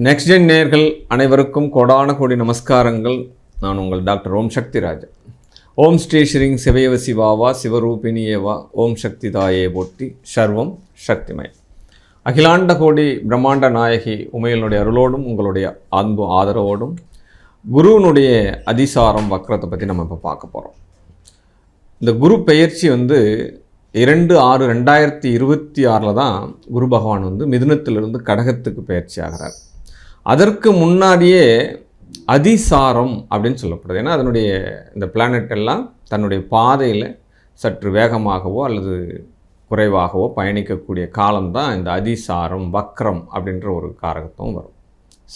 Next gen நேயர்கள் அனைவருக்கும் கோடான கோடி நமஸ்காரங்கள். நான் உங்கள் டாக்டர் ஓம் சக்தி ராஜா. ஓம் ஸ்ரீ ஸ்ரீங் சிவயவ சிவாவா சிவரூபிணியேவா ஓம் சக்தி தாயே போற்றி சர்வம் சக்திமயம். அகிலாண்ட கோடி பிரம்மாண்ட நாயகி உமையினுடைய அருளோடும் உங்களுடைய அன்பு ஆதரவோடும் குருவினுடைய அதிசாரம் வக்ரத்தை பற்றி நம்ம இப்போ பார்க்க போகிறோம். இந்த குரு பெயர்ச்சி 2/6/2026 தான் குரு பகவான் மிதுனத்திலிருந்து கடகத்துக்கு பயிற்சி ஆகிறார். அதற்கு முன்னாடியே அதிசாரம் அப்படின்னு சொல்லப்படுது. ஏன்னா அதனுடைய இந்த பிளானட் எல்லாம் தன்னுடைய பாதையில் சற்று வேகமாகவோ அல்லது குறைவாகவோ பயணிக்கக்கூடிய காலம்தான் இந்த அதிசாரம் வக்ரம் அப்படின்ற ஒரு காரகத்துவம் வரும்.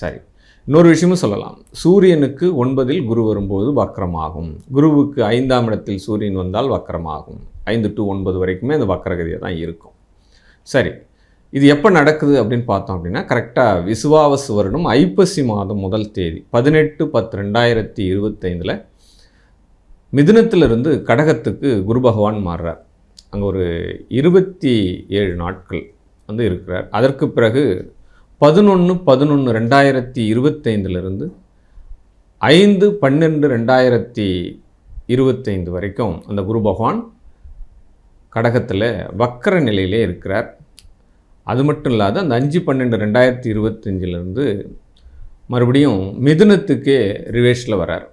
சரி, இன்னொரு விஷயமும் சொல்லலாம். சூரியனுக்கு 9 குரு வரும்போது வக்ரமாகும். குருவுக்கு 5ஆம் இடத்தில் சூரியன் வந்தால் வக்ரமாகும். 5 to 9 வரைக்குமே அந்த வக்ரகதியாக தான் இருக்கும். சரி, இது எப்போ நடக்குது அப்படின்னு பார்த்தோம் அப்படின்னா கரெக்டாக விசுவாவசு வருடம் ஐப்பசி மாதம் 1 தேதி 18/10/2025 மிதுனத்திலிருந்து கடகத்துக்கு குரு பகவான் மாறுறார். அங்கே ஒரு 27 நாட்கள் இருக்கிறார். அதற்கு பிறகு 11/11/2025 5/12/2025 வரைக்கும் அந்த குரு பகவான் கடகத்தில் வக்கர நிலையிலே இருக்கிறார். அது மட்டும் இல்லாத அந்த 5/12/2025 மறுபடியும் மிதுனத்துக்கே ரிவேர்ஸில் வரார்.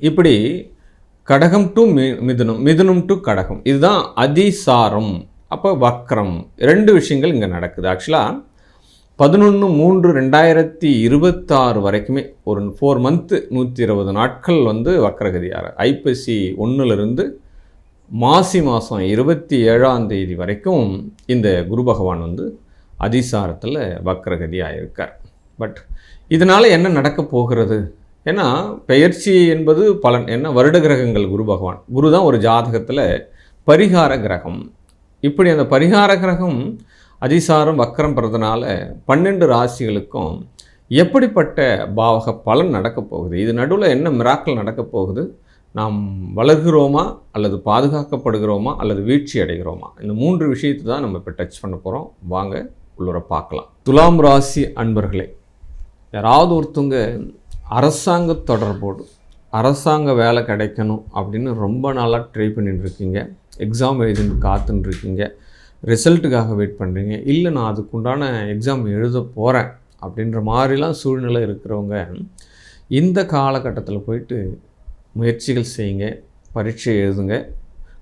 இப்படி கடகம் டு மிதுனம், மிதுனம் டு கடகம், இதுதான் அதிசாரம். அப்போ வக்ரம் 2 விஷயங்கள் இங்கே நடக்குது. ஆக்சுவலாக 11/3/2026 வரைக்குமே ஒரு 4 மந்த்து 120 நாட்கள் வக்ரகதியார். ஐப்பசி 1லிருந்து மாசி மாதம் 27ஆம் தேதி வரைக்கும் இந்த குரு பகவான் அதிசாரத்தில் வக்ரகதி ஆகியிருக்கார். பட் இதனால் என்ன நடக்க போகிறது? ஏன்னா பெயர்ச்சி என்பது பலன். என்ன வருட கிரகங்கள் குரு பகவான், குரு தான் ஒரு ஜாதகத்தில் பரிகார கிரகம். இப்படி அந்த பரிகார கிரகம் அதிசாரம் வக்ரம் பெறதுனால 12 ராசிகளுக்கும் எப்படிப்பட்ட பாவக பலன் நடக்கப் போகுது? இது நடுவில் என்ன மிராக்கள் நடக்கப் போகுது? நாம் வளர்கிறோமா அல்லது பாதுகாக்கப்படுகிறோமா அல்லது வீழ்ச்சி அடைகிறோமா? இந்த 3 விஷயத்தை தான் நம்ம இப்போ டச் பண்ண போகிறோம். வாங்க உள்ளுர பார்க்கலாம். துலாம் ராசி அன்பர்களே, யாராவது ஒருத்தவங்க அரசாங்க தொடர்போடு அரசாங்க வேலை கிடைக்கணும் அப்படின்னு ரொம்ப நாளாக ட்ரை பண்ணிட்டுருக்கீங்க. எக்ஸாம் எழுதின்னு காத்துன்ட்ருக்கீங்க. ரிசல்ட்டுக்காக வெயிட் பண்ணுறீங்க. இல்லை நான் அதுக்குண்டான எக்ஸாம் எழுத போகிறேன் அப்படின்ற மாதிரிலாம் சூழ்நிலை இருக்கிறவங்க இந்த காலகட்டத்தில் போயிட்டு முயற்சிகள் செய்யுங்க, பரீட்சை எழுதுங்க.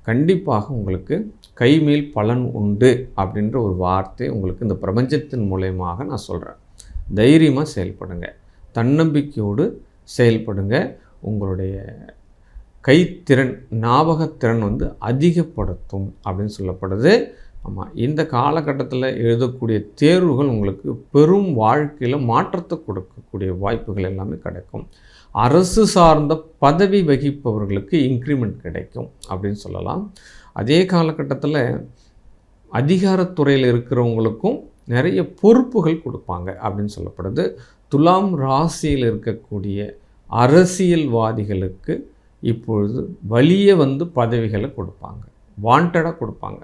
கண்டிப்பாக உங்களுக்கு கைமேல் பலன் உண்டு அப்படின்ற ஒரு வார்த்தை உங்களுக்கு இந்த பிரபஞ்சத்தின் மூலயமாக நான் சொல்கிறேன். தைரியமாக செயல்படுங்க, தன்னம்பிக்கையோடு செயல்படுங்க. உங்களுடைய கைத்திறன், ஞாபகத்திறன் அதிகப்படுத்தும் அப்படின்னு சொல்லப்படுது. ஆமாம், இந்த காலகட்டத்தில் எழுதக்கூடிய தேர்வுகள் உங்களுக்கு பெரும் வாழ்க்கையில் மாற்றத்தை கொடுக்கக்கூடிய வாய்ப்புகள் எல்லாமே கிடைக்கும். அரசு சார்ந்த பதவி வகிப்பவர்களுக்கு இன்க்ரிமெண்ட் கிடைக்கும் அப்படின்னு சொல்லலாம். அதே காலகட்டத்தில் அதிகாரத்துறையில் இருக்கிறவங்களுக்கும் நிறைய பொறுப்புகள் கொடுப்பாங்க அப்படின்னு சொல்லப்படுது. துலாம் ராசியில் இருக்கக்கூடிய அரசியல்வாதிகளுக்கு இப்பொழுது வலிய பதவிகளை கொடுப்பாங்க, வாண்டடாக கொடுப்பாங்க.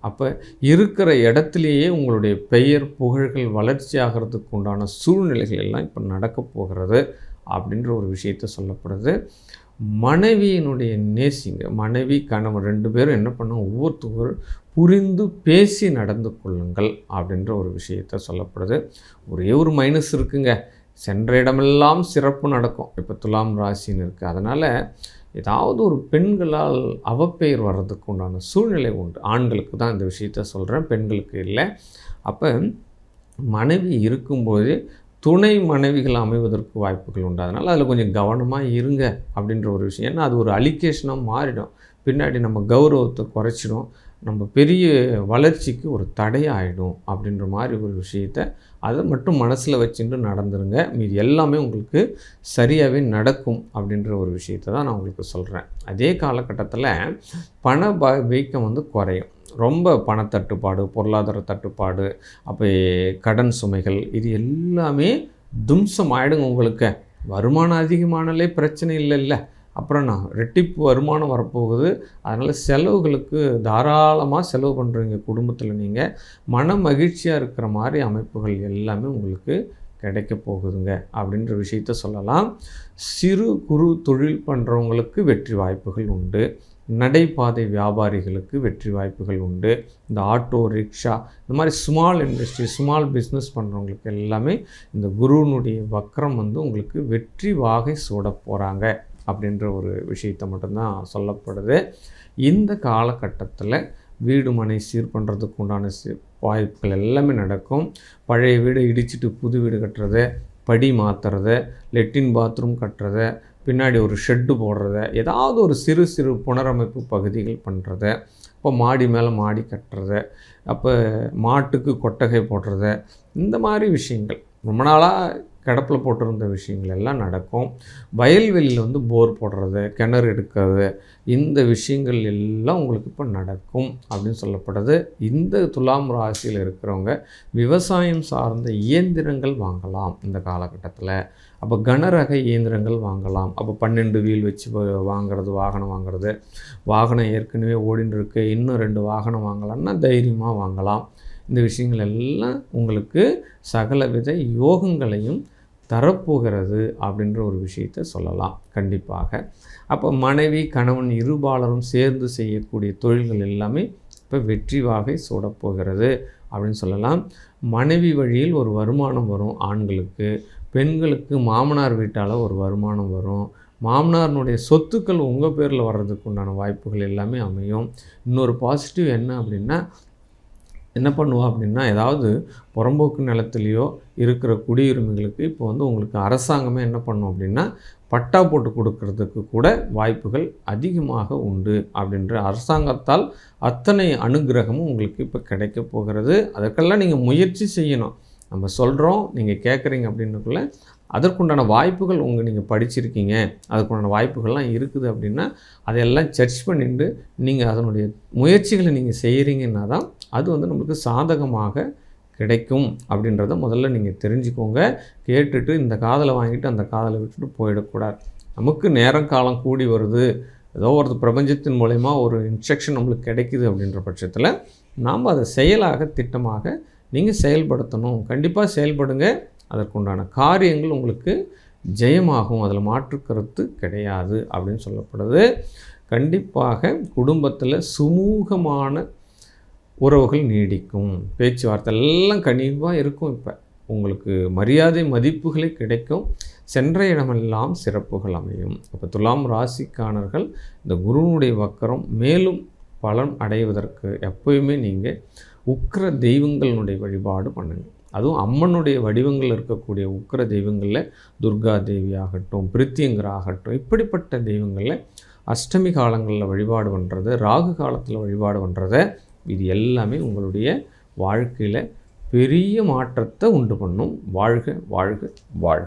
அப்போ இருக்கிற இடத்துலையே உங்களுடைய பெயர் புகழ்கள் வளர்ச்சி ஆகிறதுக்கு உண்டான சூழ்நிலைகள் எல்லாம் இப்போ நடக்க போகிறது அப்படின்ற ஒரு விஷயத்தை சொல்லப்படுது. மனைவியினுடைய நேசிங்க. மனைவி கணவன் 2 பேரும் என்ன பண்ணணும், ஒவ்வொருத்தரும் புரிந்து பேசி நடந்து கொள்ளுங்கள் அப்படின்ற ஒரு விஷயத்தை சொல்லப்படுது. ஒரே ஒரு மைனஸ் இருக்குங்க, சென்ற இடமெல்லாம் சிறப்பு நடக்கும் இப்போ துலாம் ராசின்னு இருக்குது. அதனால் ஏதாவது ஒரு பெண்களால் அவப்பெயர் வர்றதுக்கு உண்டான சூழ்நிலை உண்டு. ஆண்களுக்கு தான் இந்த விஷயத்த சொல்கிறேன், பெண்களுக்கு இல்லை. அப்போ மனைவி இருக்கும்போது துணை மனைவிகள் அமைவதற்கு வாய்ப்புகள் உண்டு. அதனால் அதில் கொஞ்சம் கவனமாக இருங்க அப்படின்ற ஒரு விஷயம். ஏன்னா அது ஒரு அலிகேஷனாக மாறிடும், பின்னாடி நம்ம கௌரவத்தை குறைச்சிடும், நம்ம பெரிய வளர்ச்சிக்கு ஒரு தடையாகிடும் அப்படின்ற மாதிரி ஒரு விஷயத்தை அதை மட்டும் மனசில் வச்சுட்டு நடந்துருங்க. மீது எல்லாமே உங்களுக்கு சரியாகவே நடக்கும் அப்படின்ற ஒரு விஷயத்தை தான் நான் உங்களுக்கு சொல்கிறேன். அதே காலகட்டத்தில் பண வீக்கம் குறையும். ரொம்ப பணத்தட்டுப்பாடு, பொருளாதார தட்டுப்பாடு, அப்போ கடன் சுமைகள், இது எல்லாமே தும்சம் ஆகிடுங்க. உங்களுக்கு வருமானம் அதிகமானாலே பிரச்சனை இல்லை, அப்புறம் ரெட்டிப்பு வருமானம் வரப்போகுது. அதனால் செலவுகளுக்கு தாராளமாக செலவு பண்ணுறீங்க. குடும்பத்தில் நீங்கள் மன மகிழ்ச்சியாக இருக்கிற மாதிரி அமைப்புகள் எல்லாமே உங்களுக்கு கிடைக்க போகுதுங்க அப்படின்ற விஷயத்த சொல்லலாம். சிறு குறு தொழில் பண்ணுறவங்களுக்கு வெற்றி வாய்ப்புகள் உண்டு. நடைபாதை வியாபாரிகளுக்கு வெற்றி வாய்ப்புகள் உண்டு. இந்த ஆட்டோ, ரிக்ஷா இந்த மாதிரி ஸ்மால் இண்டஸ்ட்ரி, ஸ்மால் பிஸ்னஸ் பண்ணுறவங்களுக்கு எல்லாமே இந்த குருவினுடைய வக்ரம் வந்து உங்களுக்கு வெற்றி வாகை சூட போகிறாங்க அப்படின்ற ஒரு விஷயத்தை மட்டும்தான் சொல்லப்படுது. இந்த காலகட்டத்தில் வீடு மனை சீர் பண்ணுறதுக்கு உண்டான வாய்ப்புகள் எல்லாமே நடக்கும். பழைய வீடை இடிச்சிட்டு புது வீடு கட்டுறது, படி மாற்றுறது, லெட்டின் பாத்ரூம் கட்டுறது, பின்னாடி ஒரு ஷெட்டு போடுறத, ஏதாவது ஒரு சிறு சிறு புனரமைப்பு பகுதிகள் பண்ணுறது, இப்போ மாடி மேலே மாடி கட்டுறது, அப்போ மாட்டுக்கு கொட்டகை போடுறது, இந்த மாதிரி விஷயங்கள் ரொம்ப நாளாக கிடப்பில் போட்டிருந்த விஷயங்கள் எல்லாம் நடக்கும். வயல்வெளியில் வந்து போர் போடுறது, கிணறு எடுக்கிறது, இந்த விஷயங்கள் எல்லாம் உங்களுக்கு இப்போ நடக்கும் அப்படின்னு சொல்லப்படுது. இந்த துலாம் ராசியில் இருக்கிறவங்க விவசாயம் சார்ந்த இயந்திரங்கள் வாங்கலாம் இந்த காலகட்டத்தில். அப்போ கனரக இயந்திரங்கள் வாங்கலாம். அப்போ 12 வீல் வச்சு வாங்கிறது, வாகனம் வாங்கிறது, வாகனம் ஏற்கனவே ஓடின்னு இருக்கு, இன்னும் 2 வாகனம் வாங்கலாம்னா தைரியமாக வாங்கலாம். இந்த விஷயங்கள் எல்லாம் உங்களுக்கு சகலவித யோகங்களையும் தரப்போகிறது அப்படின்ற ஒரு விஷயத்தை சொல்லலாம் கண்டிப்பாக. அப்போ மனைவி கணவன் இருபாலரும் சேர்ந்து செய்யக்கூடிய தொழில்கள் எல்லாமே இப்போ வெற்றி வாகை சூடப்போகிறது அப்படின்னு சொல்லலாம். மனைவி வழியில் ஒரு வருமானம் வரும் ஆண்களுக்கு. பெண்களுக்கு மாமனார் வீட்டால் ஒரு வருமானம் வரும். மாமனாரினுடைய சொத்துக்கள் உங்கள் பேரில் வர்றதுக்கு உண்டான வாய்ப்புகள் எல்லாமே அமையும். இன்னொரு பாசிட்டிவ் என்ன அப்படின்னா, என்ன பண்ணுவா அப்படின்னா, ஏதாவது புறம்போக்கு நிலத்துலையோ இருக்கிற குடியுரிமைகளுக்கு இப்போ வந்து உங்களுக்கு அரசாங்கமே என்ன பண்ணும் அப்படின்னா, பட்டா போட்டு கொடுக்கறதுக்கு கூட வாய்ப்புகள் அதிகமாக உண்டு அப்படின்ற அரசாங்கத்தால் அத்தனை அனுகிரகமும் உங்களுக்கு இப்போ கிடைக்க போகிறது. அதற்கெல்லாம் நீங்கள் முயற்சி செய்யணும். நம்ம சொல்கிறோம், நீங்கள் கேட்குறீங்க அப்படின்றக்குள்ள அதற்குண்டான வாய்ப்புகள் நீங்கள் படிச்சிருக்கீங்க, அதுக்குண்டான வாய்ப்புகள்லாம் இருக்குது அப்படின்னா அதையெல்லாம் சர்ச் பண்ணிட்டு நீங்கள் அதனுடைய முயற்சிகளை நீங்கள் செய்கிறீங்கன்னா தான் அது வந்து நம்மளுக்கு சாதகமாக கிடைக்கும் அப்படின்றத முதல்ல நீங்கள் தெரிஞ்சுக்கோங்க. கேட்டுட்டு இந்த காதலை வாங்கிட்டு அந்த காதலை விட்டுட்டு போயிடக்கூடாது. நமக்கு நேரம் காலம் கூடி வருது, ஏதோ ஒரு பிரபஞ்சத்தின் மூலயமா ஒரு இன்ஸ்ட்ரக்ஷன் நம்மளுக்கு கிடைக்குது அப்படின்ற பட்சத்தில் நாம் அதை செயலாக திட்டமாக நீங்கள் செயல்படுத்தணும். கண்டிப்பாக செயல்படுங்க. அதற்குண்டான காரியங்கள் உங்களுக்கு ஜெயமாகும், அதில் மாற்று கருத்து கிடையாது அப்படின்னு சொல்லப்படுது. கண்டிப்பாக குடும்பத்தில் சுமூகமான உறவுகள் நீடிக்கும். பேச்சுவார்த்தை எல்லாம் கனிவாக இருக்கும். இப்போ உங்களுக்கு மரியாதை மதிப்புகளே கிடைக்கும். சென்ற இடமெல்லாம் சிறப்புகள் அமையும். அப்போ துலாம் ராசிக்காரர்கள் இந்த குருவினுடைய வக்கரம் மேலும் பலன் அடைவதற்கு எப்போயுமே நீங்கள் உக்கிர தெய்வங்களுடைய வழிபாடு பண்ணுங்கள். அதுவும் அம்மனுடைய வடிவங்கள் இருக்கக்கூடிய உக்கிர தெய்வங்களில் துர்கா தேவி ஆகட்டும், பிரித்தியங்கர் ஆகட்டும், இப்படிப்பட்ட தெய்வங்களில் அஷ்டமி காலங்களில் வழிபாடு பண்ணுறது, ராகு காலத்தில் வழிபாடு பண்ணுறது, இது எல்லாமே உங்களுடைய வாழ்க்கையில் பெரிய மாற்றத்தை உண்டு பண்ணும். வாழ்க வாழ்க வாழ்க.